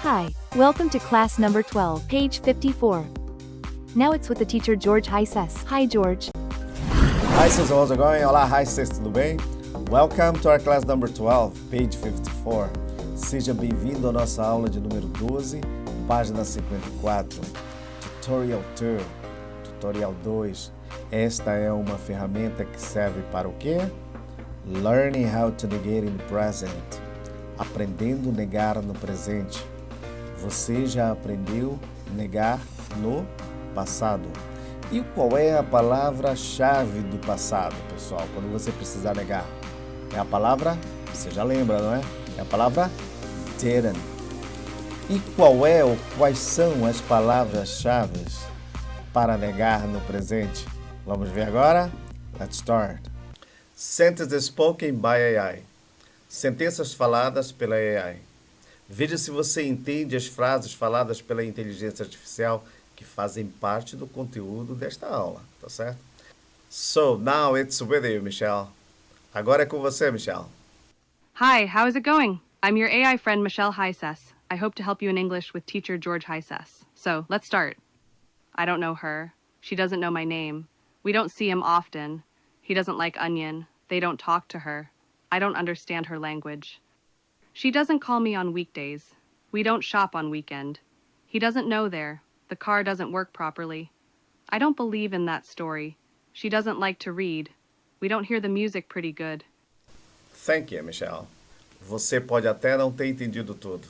Hi, welcome to class number 12, page 54. Now it's with the teacher George Hises. Hi, George. Hi, sis, how's it going? Olá, hi, sis, tudo bem? Welcome to our class number 12, page 54. Seja bem-vindo à nossa aula de número 12, página 54. Tutorial 2, Tutorial 2. Esta é uma ferramenta que serve para o quê? Learning how to negate in the present. Aprendendo a negar no presente. Você já aprendeu a negar no passado. E qual é a palavra-chave do passado, pessoal? Quando você precisar negar. É a palavra, você já lembra, não é? É a palavra didn't. E quais são as palavras-chave para negar no presente? Vamos ver agora? Let's start. Sentences spoken by AI. Sentenças faladas pela AI. Veja se você entende as frases faladas pela inteligência artificial que fazem parte do conteúdo desta aula, tá certo? So, now it's with you, Michelle. Agora é com você, Michelle. Hi, how is it going? I'm your AI friend, Michelle Hises. I hope to help you in English with teacher George Hises. So, let's start. I don't know her. She doesn't know my name. We don't see him often. He doesn't like onion. They don't talk to her. I don't understand her language. She doesn't call me on weekdays. We don't shop on weekend. He doesn't know there. The car doesn't work properly. I don't believe in that story. She doesn't like to read. We don't hear the music pretty good. Thank you, Michelle. Você pode até não ter entendido tudo,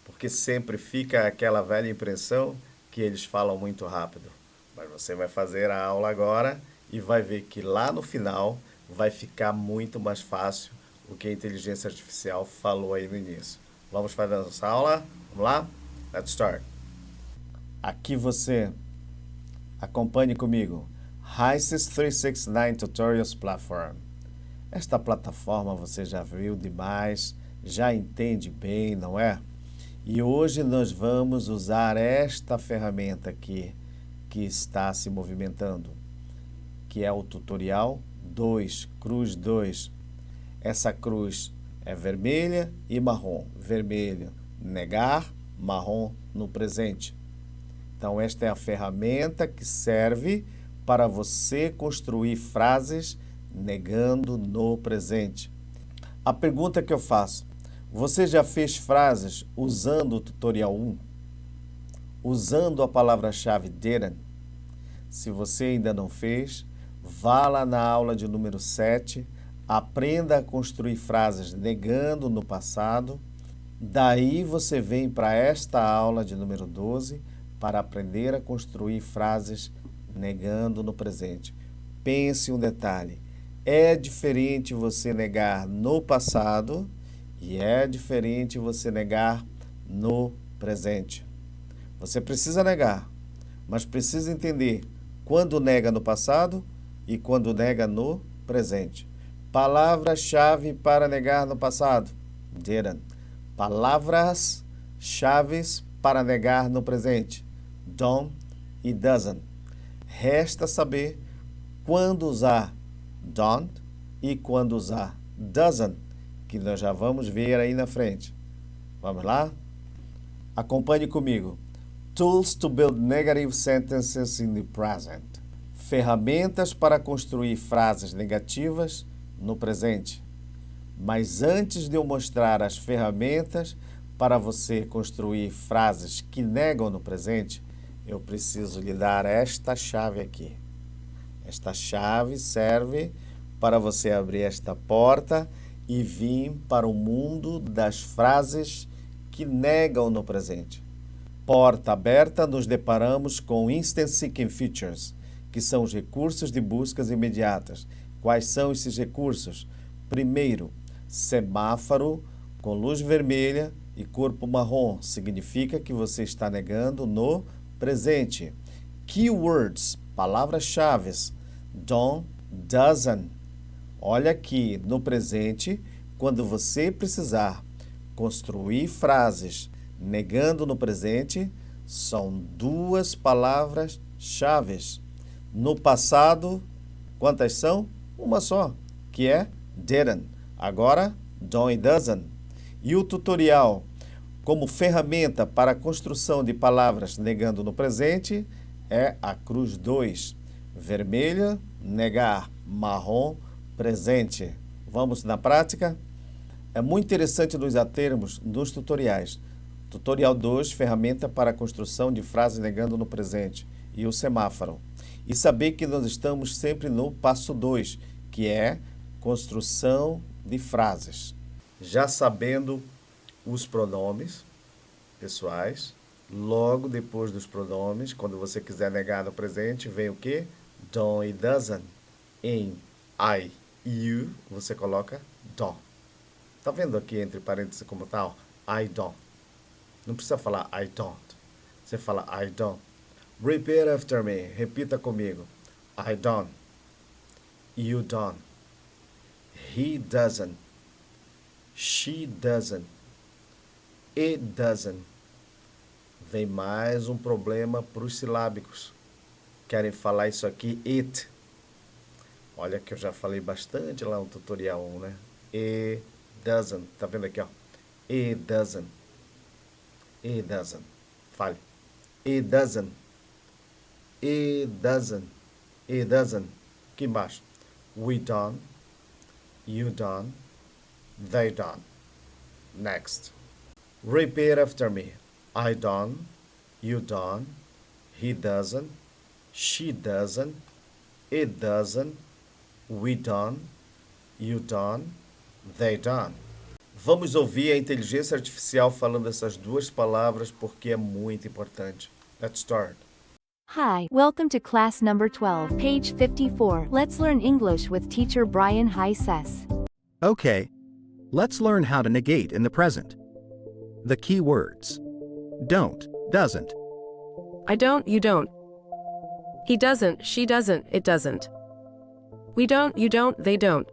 porque sempre fica aquela velha impressão que eles falam muito rápido. Mas você vai fazer a aula agora e vai ver que lá no final vai ficar muito mais fácil o que a inteligência artificial falou aí no início. Vamos fazer a nossa aula? Vamos lá? Let's start. Aqui você acompanhe comigo. Hises 369 Tutorials Platform. Esta plataforma você já viu demais, já entende bem, não é? E hoje nós vamos usar esta ferramenta aqui que está se movimentando, que é o tutorial 2, cruz 2. Essa cruz é vermelha e marrom. Vermelho, negar, marrom, no presente. Então, esta é a ferramenta que serve para você construir frases negando no presente. A pergunta que eu faço, você já fez frases usando o tutorial 1? Usando a palavra-chave didn't? Se você ainda não fez, vá lá na aula de número 7, aprenda a construir frases negando no passado. Daí você vem para esta aula de número 12 para aprender a construir frases negando no presente. Pense um detalhe. É diferente você negar no passado e é diferente você negar no presente. Você precisa negar, mas precisa entender quando nega no passado e quando nega no presente. Palavras-chave para negar no passado. Didn't. Palavras-chave para negar no presente. Don't e doesn't. Resta saber quando usar don't e quando usar doesn't, que nós já vamos ver aí na frente. Vamos lá? Acompanhe comigo. Tools to build negative sentences in the present. Ferramentas para construir frases negativas no presente. Mas antes de eu mostrar as ferramentas para você construir frases que negam no presente, eu preciso lhe dar esta chave aqui. Esta chave serve para você abrir esta porta e vir para o mundo das frases que negam no presente. Porta aberta, nos deparamos com Instant Seeking Features, que são os recursos de buscas imediatas. Quais são esses recursos? Primeiro, semáforo com luz vermelha e corpo marrom. Significa que você está negando no presente. Keywords, palavras-chave. Don't, doesn't. Olha aqui, no presente, quando você precisar construir frases negando no presente, são duas palavras-chave. No passado, quantas são? Uma só, que é didn't. Agora, don't e doesn't. E o tutorial? Como ferramenta para a construção de palavras negando no presente é a cruz 2. Vermelha, negar. Marrom, presente. Vamos na prática? É muito interessante nos atermos dos tutoriais. Tutorial 2, ferramenta para a construção de frases negando no presente. E o semáforo. E saber que nós estamos sempre no passo 2, que é construção de frases. Já sabendo os pronomes pessoais, logo depois dos pronomes, quando você quiser negar no presente, vem o quê? Don't e doesn't. Em I, you, você coloca don't. Tá vendo aqui entre parênteses como tal? I don't. Não precisa falar I don't. Você fala I don't. Repeat after me. Repita comigo. I don't. You don't. He doesn't. She doesn't. It doesn't. Vem mais um problema para os silábicos. Querem falar isso aqui, it. Olha que eu já falei bastante lá no tutorial 1, né? It doesn't. Tá vendo aqui, ó? It doesn't. It doesn't. Fale. It doesn't. It doesn't. It doesn't. Aqui embaixo. We don't. You don't. They don't. Next. Repeat after me. I don't. You don't. He doesn't. She doesn't. It doesn't. We don't. You don't. They don't. Vamos ouvir a inteligência artificial falando essas duas palavras porque é muito importante. Let's start. Hi, welcome to class number 12, page 54. Let's learn English with teacher Brian High-Sess. Okay, let's learn how to negate in the present. The key words. Don't, doesn't. I don't, you don't. He doesn't, she doesn't, it doesn't. We don't, you don't, they don't.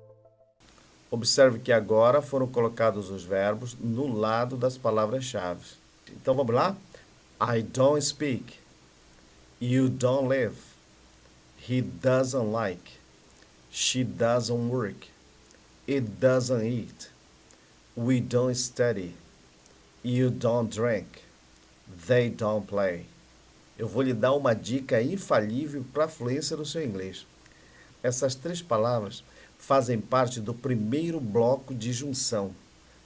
Observe que agora foram colocados os verbos no lado das palavras-chave. Então vamos lá? I don't speak. You don't live. He doesn't like. She doesn't work. It doesn't eat. We don't study. You don't drink. They don't play. Eu vou lhe dar uma dica infalível para a fluência do seu inglês. Essas três palavras fazem parte do primeiro bloco de junção.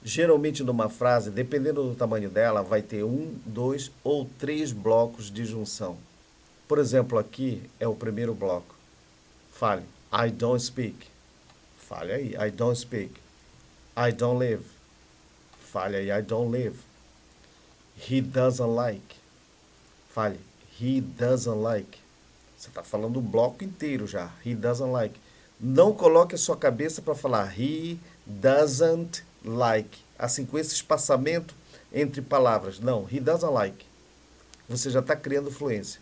Geralmente numa frase, dependendo do tamanho dela, vai ter 1, 2 ou 3 blocos de junção. Por exemplo, aqui é o primeiro bloco. Fale, I don't speak. Fale aí, I don't speak. I don't live. Fale aí, I don't live. He doesn't like. Fale, he doesn't like. Você está falando o bloco inteiro já. He doesn't like. Não coloque a sua cabeça para falar he doesn't like. Assim, com esse espaçamento entre palavras. Não, he doesn't like. Você já está criando fluência.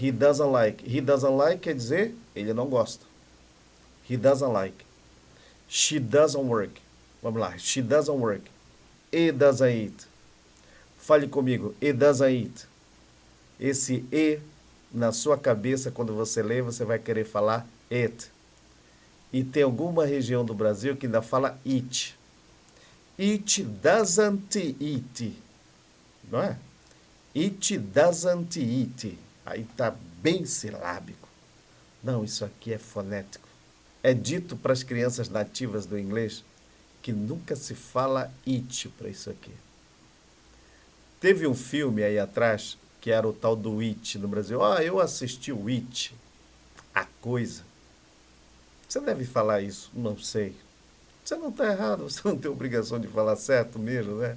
He doesn't like. He doesn't like quer dizer ele não gosta. He doesn't like. She doesn't work. Vamos lá. She doesn't work. It doesn't eat. Fale comigo. It doesn't eat. Esse e na sua cabeça, quando você lê, você vai querer falar it. E tem alguma região do Brasil que ainda fala it. It doesn't eat. Não é? It doesn't eat. Aí está bem silábico. Não, isso aqui é fonético. É dito para as crianças nativas do inglês que nunca se fala it para isso aqui. Teve um filme aí atrás que era o tal do It no Brasil. Eu assisti o It, a coisa. Você deve falar isso? Não sei. Você não está errado, você não tem obrigação de falar certo mesmo, né?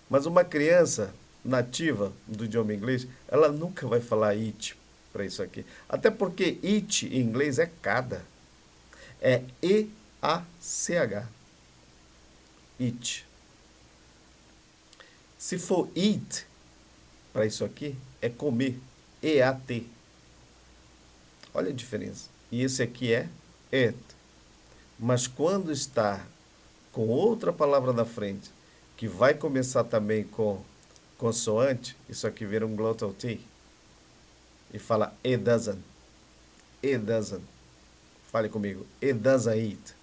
Mas uma criança nativa do idioma inglês, ela nunca vai falar it para isso aqui. Até porque it em inglês é cada. É E-A-C-H. It. Se for eat, para isso aqui, é comer. E-A-T. Olha a diferença. E esse aqui é it. Mas quando está com outra palavra na frente, que vai começar também com consoante, isso aqui vira um glottal T. E fala it doesn't. It doesn't. Fale comigo. It doesn't eat.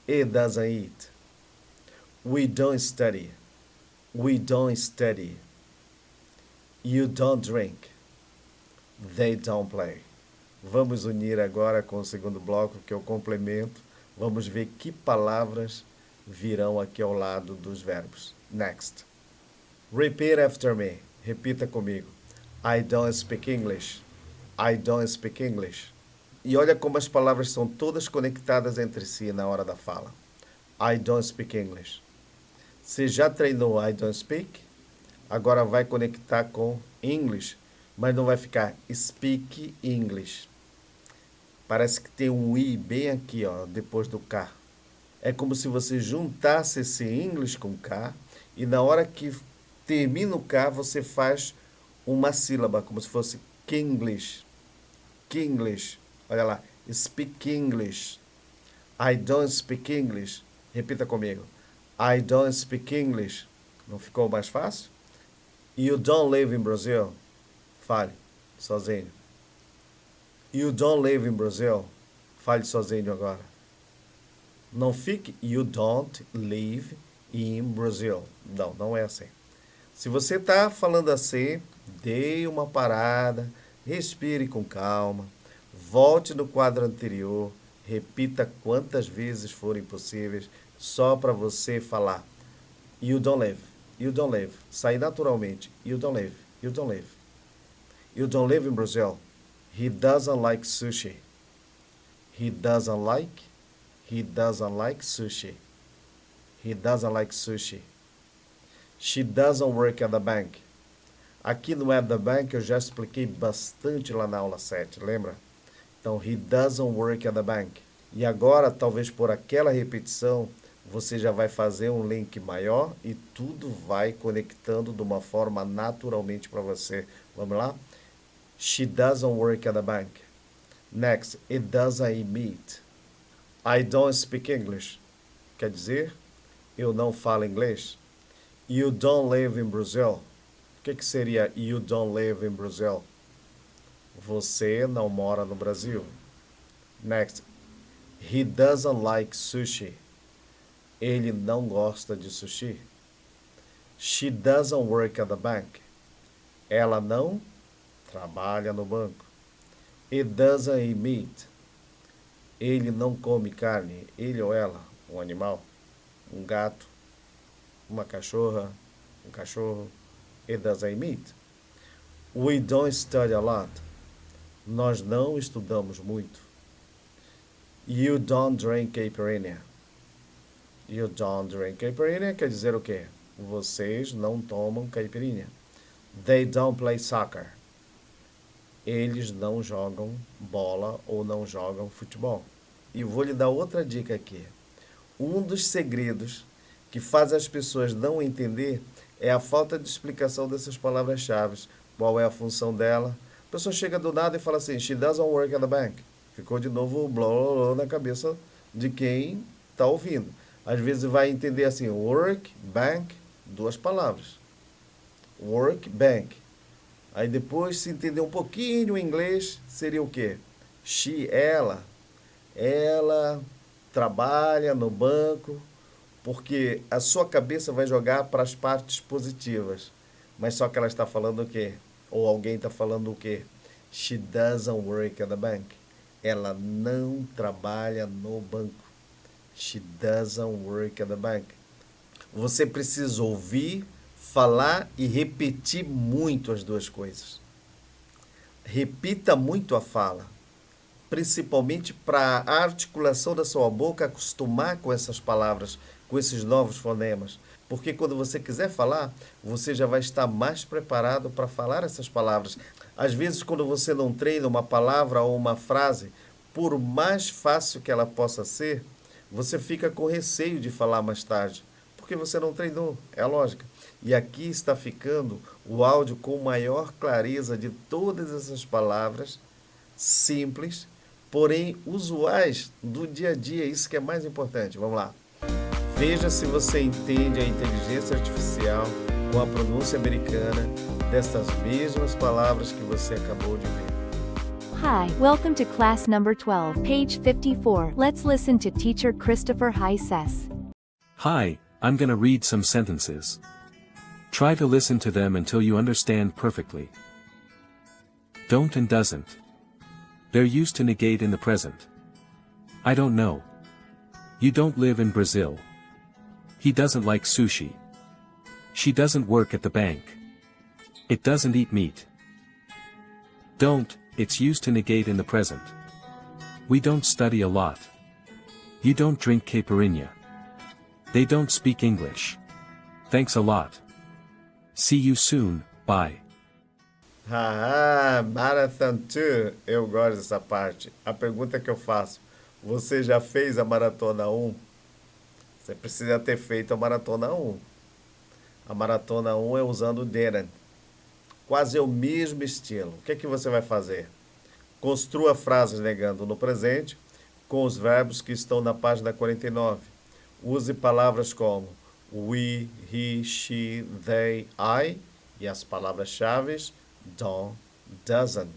It doesn't eat. We don't study. We don't study. You don't drink. They don't play. Vamos unir agora com o segundo bloco, que é o complemento. Vamos ver que palavras virão aqui ao lado dos verbos. Next. Repeat after me. Repita comigo. I don't speak English. I don't speak English. E olha como as palavras são todas conectadas entre si na hora da fala. I don't speak English. Você já treinou I don't speak? Agora vai conectar com English, mas não vai ficar speak English. Parece que tem um I bem aqui, ó, depois do K. É como se você juntasse esse English com K e na hora que termina o K, você faz uma sílaba, como se fosse Kinglish. Kinglish. Olha lá. Speak English. I don't speak English. Repita comigo. I don't speak English. Não ficou mais fácil? You don't live in Brazil. Fale sozinho. You don't live in Brazil. Fale sozinho agora. Não fique you don't live in Brazil. Não, não é assim. Se você está falando assim, dê uma parada, respire com calma, volte no quadro anterior, repita quantas vezes forem possíveis, só para você falar. You don't live. You don't live. Sai naturalmente. You don't live. You don't live. You don't live in Brazil. He doesn't like sushi. He doesn't like. He doesn't like sushi. He doesn't like sushi. She doesn't work at the bank. Aqui no at the bank eu já expliquei bastante lá na aula 7, lembra? Então, he doesn't work at the bank. E agora, talvez por aquela repetição, você já vai fazer um link maior e tudo vai conectando de uma forma naturalmente para você. Vamos lá? She doesn't work at the bank. Next, it doesn't emit. I don't speak English. Quer dizer, eu não falo inglês. You don't live in Brazil. O que seria you don't live in Brazil? Você não mora no Brasil. Next, he doesn't like sushi. Ele não gosta de sushi. She doesn't work at the bank. Ela não trabalha no banco. It doesn't eat meat. Ele não come carne. Ele ou ela, um animal, um gato, uma cachorra, um cachorro. It doesn't eat meat. We don't study a lot. Nós não estudamos muito. You don't drink caipirinha. You don't drink caipirinha quer dizer o quê? Vocês não tomam caipirinha. They don't play soccer. Eles não jogam bola ou não jogam futebol. E vou lhe dar outra dica aqui. Um dos segredos que faz as pessoas não entender é a falta de explicação dessas palavras-chave. Qual é a função dela? A pessoa chega do nada e fala assim, she doesn't work at the bank. Ficou de novo o blá, blá, blá na cabeça de quem está ouvindo. Às vezes vai entender assim, work, bank, duas palavras. Work, bank. Aí depois, se entender um pouquinho o inglês, seria o quê? She, ela trabalha no banco, porque a sua cabeça vai jogar para as partes positivas. Mas só que ela está falando o quê? Ou alguém está falando o quê? She doesn't work at the bank. Ela não trabalha no banco. She doesn't work at the bank. Você precisa ouvir, falar e repetir muito as duas coisas. Repita muito a fala, principalmente para a articulação da sua boca acostumar com essas palavras, com esses novos fonemas. Porque quando você quiser falar, você já vai estar mais preparado para falar essas palavras. Às vezes, quando você não treina uma palavra ou uma frase, por mais fácil que ela possa ser, você fica com receio de falar mais tarde, porque você não treinou, é a lógica. E aqui está ficando o áudio com maior clareza de todas essas palavras simples, porém usuais do dia a dia, isso que é mais importante. Vamos lá. Veja se você entende a inteligência artificial com a pronúncia americana dessas mesmas palavras que você acabou de ver. Hi, welcome to class number 12, page 54. Let's listen to teacher Christopher High says. Hi, I'm gonna read some sentences. Try to listen to them until you understand perfectly. Don't and doesn't. They're used to negate in the present. I don't know. You don't live in Brazil. He doesn't like sushi. She doesn't work at the bank. It doesn't eat meat. Don't, it's used to negate in the present. We don't study a lot. You don't drink caipirinha. They don't speak English. Thanks a lot. See you soon, bye. Marathon 2, eu gosto dessa parte. A pergunta que eu faço, você já fez a maratona 1? Você precisa ter feito a maratona 1. A maratona 1 é usando o didn't. Quase o mesmo estilo. O que é que você vai fazer? Construa frases negando no presente com os verbos que estão na página 49. Use palavras como we, he, she, they, I e as palavras-chave don't, doesn't.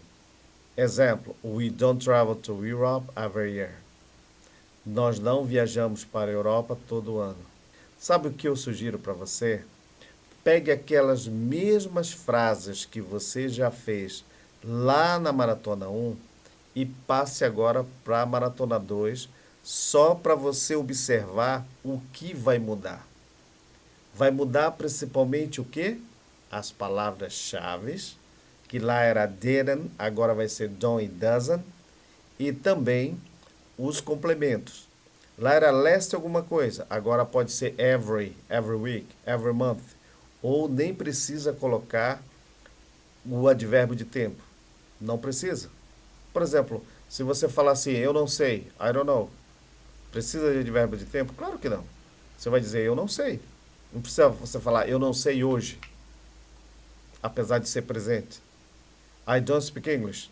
Exemplo, we don't travel to Europe every year. Nós não viajamos para a Europa todo ano. Sabe o que eu sugiro para você? Pegue aquelas mesmas frases que você já fez lá na Maratona 1 e passe agora para a Maratona 2, só para você observar o que vai mudar. Vai mudar principalmente o quê? As palavras-chave, que lá era didn't, agora vai ser don't e doesn't, e também os complementos. Lá era last alguma coisa, agora pode ser every week, every month, ou nem precisa colocar o advérbio de tempo. Não precisa. Por exemplo, se você falar assim, eu não sei, I don't know, precisa de advérbio de tempo? Claro que não. Você vai dizer, eu não sei. Não precisa você falar, eu não sei hoje, apesar de ser presente. I don't speak English.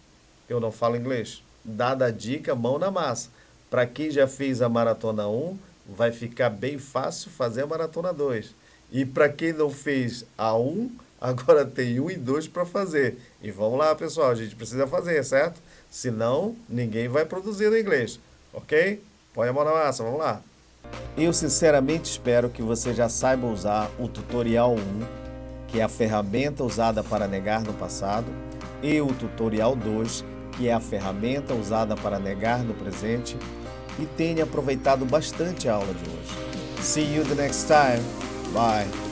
Eu não falo inglês. Dada a dica, mão na massa. Para quem já fez a Maratona 1, vai ficar bem fácil fazer a Maratona 2. E para quem não fez a 1, agora tem 1 e 2 para fazer. E vamos lá, pessoal, a gente precisa fazer, certo? Senão, ninguém vai produzir no inglês, ok? Põe a mão na massa, vamos lá. Eu sinceramente espero que você já saiba usar o tutorial 1, que é a ferramenta usada para negar no passado, e o tutorial 2, que é a ferramenta usada para negar no presente, e tenha aproveitado bastante a aula de hoje. See you the next time. Bye.